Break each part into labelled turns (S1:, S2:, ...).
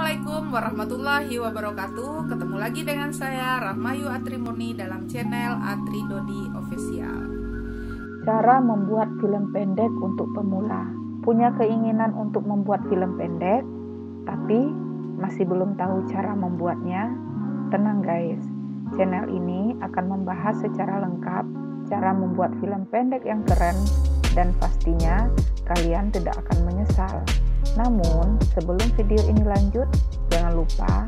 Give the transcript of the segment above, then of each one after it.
S1: Assalamualaikum warahmatullahi wabarakatuh. Ketemu lagi dengan saya Rahmayu Atrimurni dalam channel Atri Dodi Official.
S2: Cara membuat film pendek untuk pemula. Punya keinginan untuk membuat film pendek, tapi masih belum tahu cara membuatnya? Tenang guys, channel ini akan membahas secara lengkap cara membuat film pendek yang keren dan pastinya kalian tidak akan menyesal. Namun, sebelum video ini lanjut, jangan lupa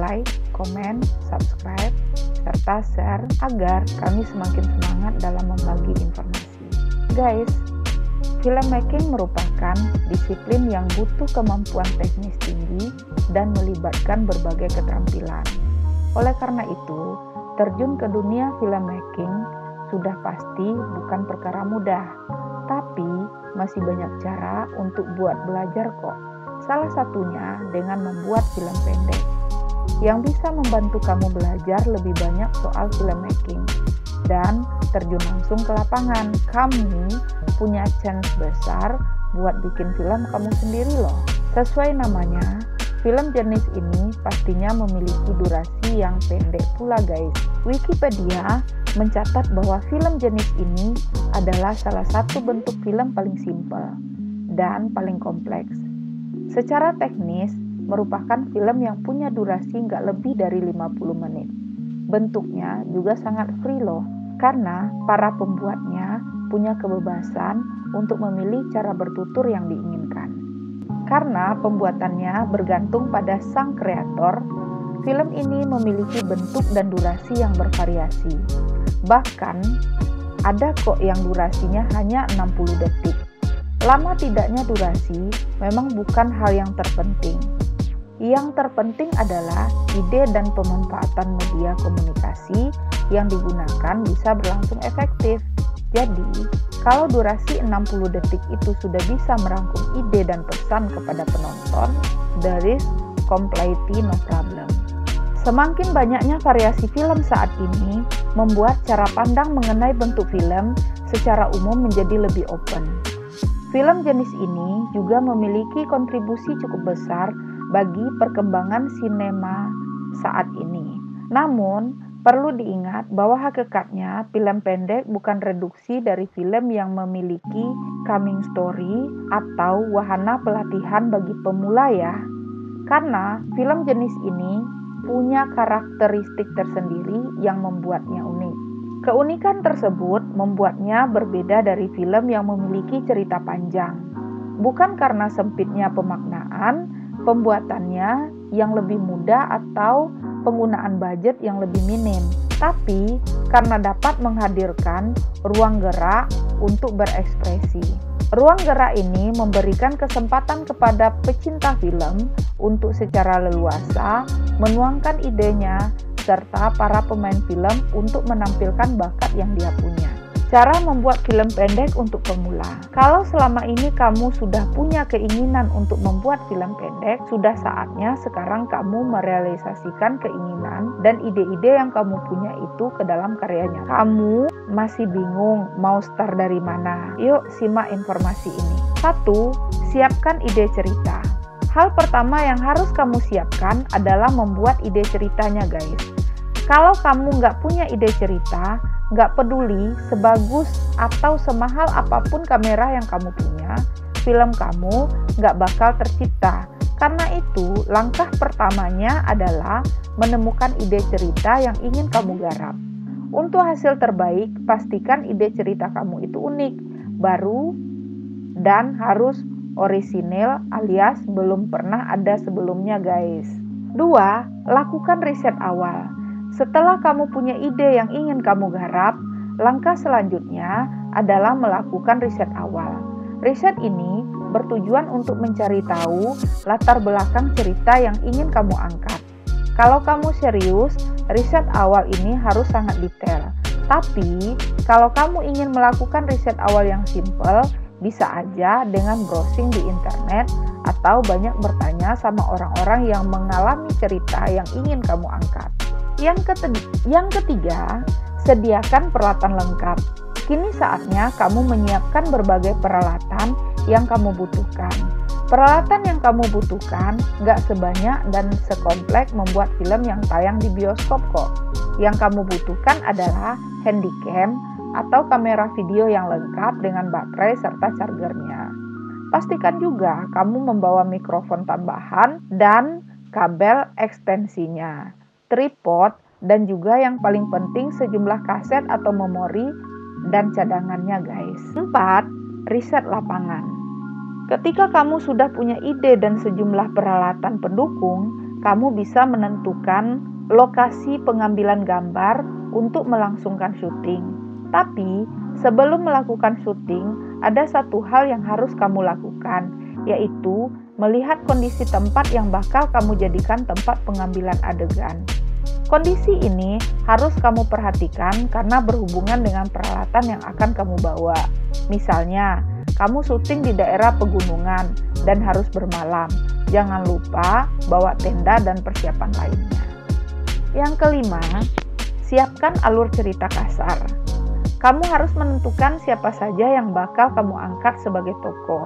S2: like, komen, subscribe, serta share agar kami semakin semangat dalam membagi informasi. Guys, filmmaking merupakan disiplin yang butuh kemampuan teknis tinggi dan melibatkan berbagai keterampilan. Oleh karena itu, terjun ke dunia filmmaking sudah pasti bukan perkara mudah, tapi masih banyak cara untuk buat belajar kok. Salah satunya dengan membuat film pendek yang bisa membantu kamu belajar lebih banyak soal filmmaking dan terjun langsung ke lapangan. Kamu punya chance besar buat bikin film kamu sendiri loh. Sesuai namanya, film jenis ini pastinya memiliki durasi yang pendek pula guys. Wikipedia mencatat bahwa film jenis ini adalah salah satu bentuk film paling simpel dan paling kompleks. Secara teknis, merupakan film yang punya durasi nggak lebih dari 50 menit. Bentuknya juga sangat free loh, karena para pembuatnya punya kebebasan untuk memilih cara bertutur yang diinginkan. Karena pembuatannya bergantung pada sang kreator, film ini memiliki bentuk dan durasi yang bervariasi. Bahkan, ada kok yang durasinya hanya 60 detik. Lama tidaknya durasi memang bukan hal yang terpenting. Yang terpenting adalah ide dan pemanfaatan media komunikasi yang digunakan bisa berlangsung efektif. Jadi, kalau durasi 60 detik itu sudah bisa merangkum ide dan pesan kepada penonton, there is completely no problem. Semakin banyaknya variasi film saat ini membuat cara pandang mengenai bentuk film secara umum menjadi lebih open. Film jenis ini juga memiliki kontribusi cukup besar bagi perkembangan sinema saat ini. Namun, perlu diingat bahwa hakikatnya film pendek bukan reduksi dari film yang memiliki coming story atau wahana pelatihan bagi pemula ya. Karena film jenis ini punya karakteristik tersendiri yang membuatnya unik. Keunikan tersebut membuatnya berbeda dari film yang memiliki cerita panjang. Bukan karena sempitnya pemaknaan, pembuatannya yang lebih mudah atau penggunaan budget yang lebih minim, tapi karena dapat menghadirkan ruang gerak untuk berekspresi. Ruang gerak ini memberikan kesempatan kepada pecinta film untuk secara leluasa menuangkan idenya serta para pemain film untuk menampilkan bakat yang dia punya. Cara membuat film pendek untuk pemula. Kalau selama ini kamu sudah punya keinginan untuk membuat film pendek, sudah saatnya sekarang kamu merealisasikan keinginan dan ide-ide yang kamu punya itu ke dalam karyanya. Kamu masih bingung mau start dari mana? Yuk simak informasi ini. 1. Siapkan ide cerita. Hal pertama yang harus kamu siapkan adalah membuat ide ceritanya guys. Kalau kamu nggak punya ide cerita, nggak peduli sebagus atau semahal apapun kamera yang kamu punya, film kamu nggak bakal tercipta. Karena itu, langkah pertamanya adalah menemukan ide cerita yang ingin kamu garap. Untuk hasil terbaik, pastikan ide cerita kamu itu unik, baru, dan harus orisinil alias belum pernah ada sebelumnya guys. 2. Lakukan riset awal. Setelah kamu punya ide yang ingin kamu garap, langkah selanjutnya adalah melakukan riset awal. Riset ini bertujuan untuk mencari tahu latar belakang cerita yang ingin kamu angkat. Kalau kamu serius, riset awal ini harus sangat detail. Tapi, kalau kamu ingin melakukan riset awal yang simple, bisa aja dengan browsing di internet atau banyak bertanya sama orang-orang yang mengalami cerita yang ingin kamu angkat. Yang ketiga, sediakan peralatan lengkap. Kini saatnya kamu menyiapkan berbagai peralatan yang kamu butuhkan. Peralatan yang kamu butuhkan nggak sebanyak dan sekompleks membuat film yang tayang di bioskop kok. Yang kamu butuhkan adalah handycam atau kamera video yang lengkap dengan baterai serta chargernya. Pastikan juga kamu membawa mikrofon tambahan dan kabel ekstensinya, tripod, dan juga yang paling penting sejumlah kaset atau memori dan cadangannya guys. 4. Riset lapangan. Ketika kamu sudah punya ide dan sejumlah peralatan pendukung, kamu bisa menentukan lokasi pengambilan gambar untuk melangsungkan syuting. Tapi, sebelum melakukan syuting, ada satu hal yang harus kamu lakukan, yaitu melihat kondisi tempat yang bakal kamu jadikan tempat pengambilan adegan. Kondisi ini harus kamu perhatikan karena berhubungan dengan peralatan yang akan kamu bawa. Misalnya, kamu syuting di daerah pegunungan dan harus bermalam. Jangan lupa bawa tenda dan persiapan lainnya. Yang kelima, siapkan alur cerita kasar. Kamu harus menentukan siapa saja yang bakal kamu angkat sebagai tokoh.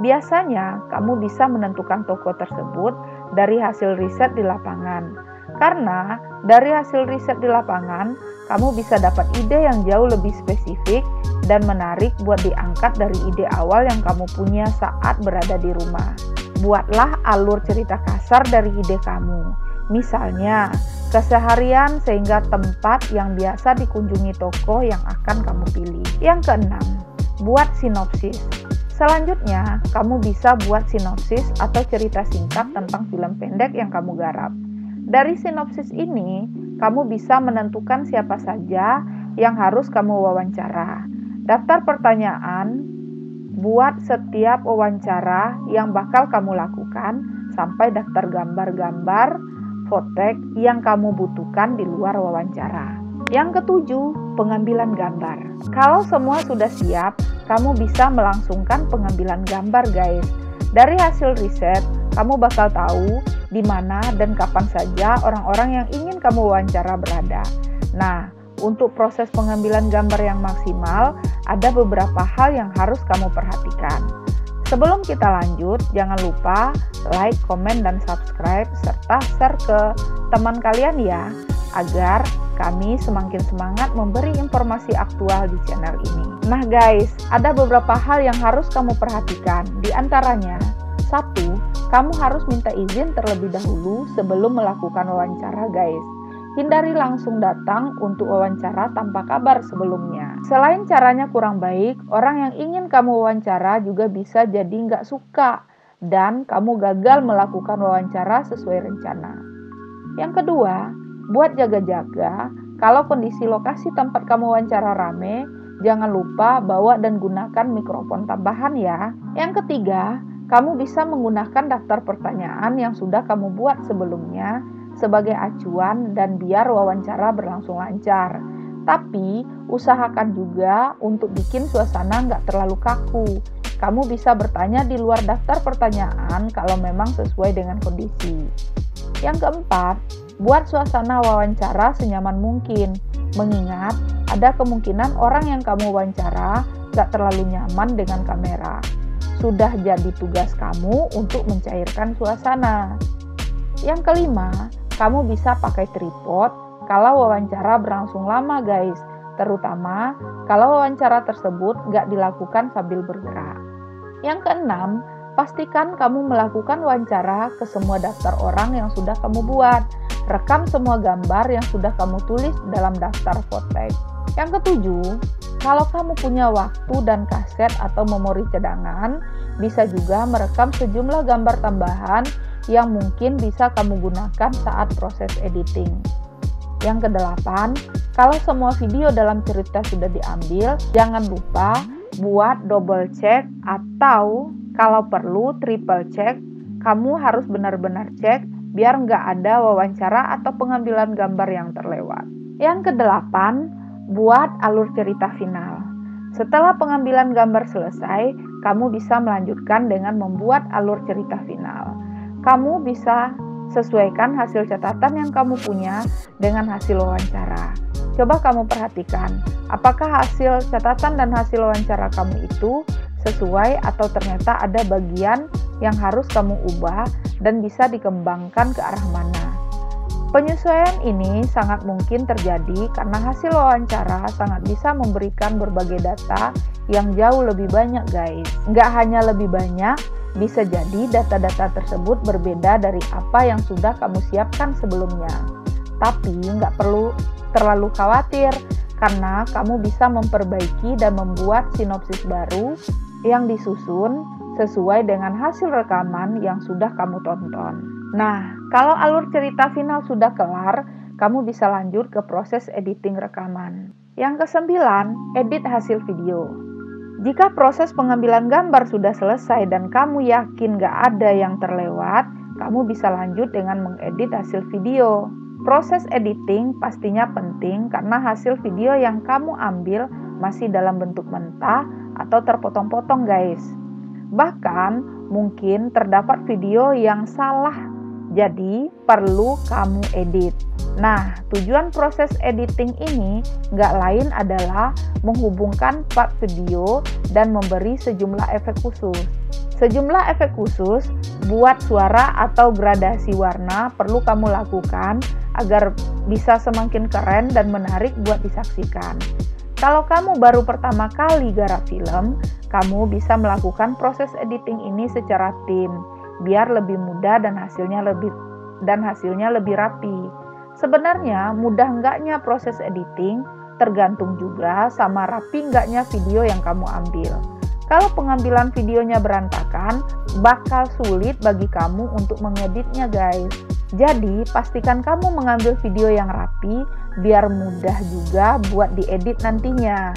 S2: Biasanya, kamu bisa menentukan tokoh tersebut dari hasil riset di lapangan. Karena dari hasil riset di lapangan, kamu bisa dapat ide yang jauh lebih spesifik dan menarik buat diangkat dari ide awal yang kamu punya saat berada di rumah. Buatlah alur cerita kasar dari ide kamu. Misalnya, keseharian sehingga tempat yang biasa dikunjungi tokoh yang akan kamu pilih. Yang keenam, buat sinopsis. Selanjutnya, kamu bisa buat sinopsis atau cerita singkat tentang film pendek yang kamu garap. Dari sinopsis ini, kamu bisa menentukan siapa saja yang harus kamu wawancara. Daftar pertanyaan buat setiap wawancara yang bakal kamu lakukan sampai daftar gambar-gambar fotek yang kamu butuhkan di luar wawancara. Yang ketujuh, pengambilan gambar. Kalau semua sudah siap, kamu bisa melangsungkan pengambilan gambar guys. Dari hasil riset, kamu bakal tahu di mana dan kapan saja orang-orang yang ingin kamu wawancara berada. Nah, untuk proses pengambilan gambar yang maksimal, ada beberapa hal yang harus kamu perhatikan. Sebelum kita lanjut, jangan lupa like, komen, dan subscribe, serta share ke teman kalian ya, agar kami semakin semangat memberi informasi aktual di channel ini. Nah guys, ada beberapa hal yang harus kamu perhatikan. Di antaranya, 1. Kamu harus minta izin terlebih dahulu sebelum melakukan wawancara guys. Hindari langsung datang untuk wawancara tanpa kabar sebelumnya. Selain caranya kurang baik, orang yang ingin kamu wawancara juga bisa jadi nggak suka dan kamu gagal melakukan wawancara sesuai rencana. Yang kedua, buat jaga-jaga, kalau kondisi lokasi tempat kamu wawancara rame, jangan lupa bawa dan gunakan mikrofon tambahan ya. Yang ketiga, kamu bisa menggunakan daftar pertanyaan yang sudah kamu buat sebelumnya sebagai acuan dan biar wawancara berlangsung lancar. Tapi, usahakan juga untuk bikin suasana nggak terlalu kaku. Kamu bisa bertanya di luar daftar pertanyaan kalau memang sesuai dengan kondisi. Yang keempat, buat suasana wawancara senyaman mungkin. Mengingat, ada kemungkinan orang yang kamu wawancara nggak terlalu nyaman dengan kamera. Sudah jadi tugas kamu untuk mencairkan suasana. Yang kelima, kamu bisa pakai tripod kalau wawancara berlangsung lama guys, terutama kalau wawancara tersebut nggak dilakukan sambil bergerak. Yang keenam, pastikan kamu melakukan wawancara ke semua daftar orang yang sudah kamu buat. Rekam semua gambar yang sudah kamu tulis dalam daftar fotek. Yang ketujuh, kalau kamu punya waktu dan kaset atau memori cadangan, bisa juga merekam sejumlah gambar tambahan yang mungkin bisa kamu gunakan saat proses editing. Yang kedelapan, kalau semua video dalam cerita sudah diambil, jangan lupa buat double check atau kalau perlu triple check. Kamu harus benar-benar cek biar nggak ada wawancara atau pengambilan gambar yang terlewat. Yang kedelapan, buat alur cerita final. Setelah pengambilan gambar selesai, kamu bisa melanjutkan dengan membuat alur cerita final. Kamu bisa sesuaikan hasil catatan yang kamu punya dengan hasil wawancara. Coba kamu perhatikan, apakah hasil catatan dan hasil wawancara kamu itu sesuai atau ternyata ada bagian yang harus kamu ubah dan bisa dikembangkan ke arah mana. Penyesuaian ini sangat mungkin terjadi karena hasil wawancara sangat bisa memberikan berbagai data yang jauh lebih banyak guys. Nggak hanya lebih banyak, bisa jadi data-data tersebut berbeda dari apa yang sudah kamu siapkan sebelumnya. Tapi nggak perlu terlalu khawatir karena kamu bisa memperbaiki dan membuat sinopsis baru yang disusun sesuai dengan hasil rekaman yang sudah kamu tonton. Nah, kalau alur cerita final sudah kelar, kamu bisa lanjut ke proses editing rekaman. Yang ke-9, edit hasil video. Jika proses pengambilan gambar sudah selesai dan kamu yakin gak ada yang terlewat, kamu bisa lanjut dengan mengedit hasil video. Proses editing pastinya penting karena hasil video yang kamu ambil masih dalam bentuk mentah atau terpotong-potong guys. Bahkan mungkin terdapat video yang salah, jadi perlu kamu edit. Nah, tujuan proses editing ini nggak lain adalah menghubungkan part video dan memberi sejumlah efek khusus. Sejumlah efek khusus buat suara atau gradasi warna perlu kamu lakukan agar bisa semakin keren dan menarik buat disaksikan. Kalau kamu baru pertama kali garap film, kamu bisa melakukan proses editing ini secara tim, biar lebih mudah dan hasilnya lebih rapi. Sebenarnya mudah enggaknya proses editing tergantung juga sama rapi enggaknya video yang kamu ambil. Kalau pengambilan videonya berantakan, bakal sulit bagi kamu untuk mengeditnya guys. Jadi pastikan kamu mengambil video yang rapi biar mudah juga buat diedit nantinya.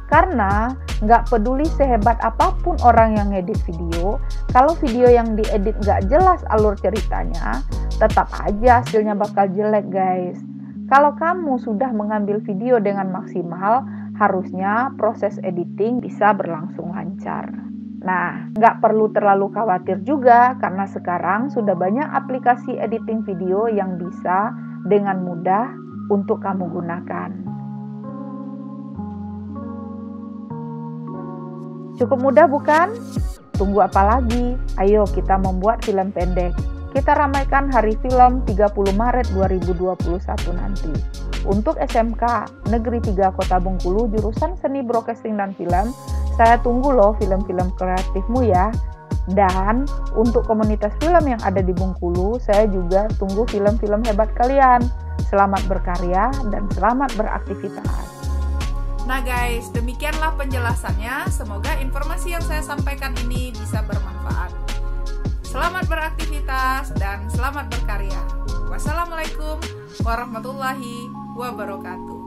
S2: Karena nggak peduli sehebat apapun orang yang ngedit video, kalau video yang diedit nggak jelas alur ceritanya, tetap aja hasilnya bakal jelek guys. Kalau kamu sudah mengambil video dengan maksimal, harusnya proses editing bisa berlangsung lancar. Nah, nggak perlu terlalu khawatir juga karena sekarang sudah banyak aplikasi editing video yang bisa dengan mudah untuk kamu gunakan. Cukup mudah bukan? Tunggu apa lagi? Ayo kita membuat film pendek. Kita ramaikan hari film 30 Maret 2021 nanti. Untuk SMK Negeri 3 Kota Bengkulu jurusan Seni Broadcasting dan Film, saya tunggu loh film-film kreatifmu ya. Dan untuk komunitas film yang ada di Bengkulu, saya juga tunggu film-film hebat kalian. Selamat berkarya dan selamat beraktivitas.
S1: Nah guys, demikianlah penjelasannya. Semoga informasi yang saya sampaikan ini bisa bermanfaat. Selamat beraktivitas dan selamat berkarya. Wassalamualaikum warahmatullahi wabarakatuh.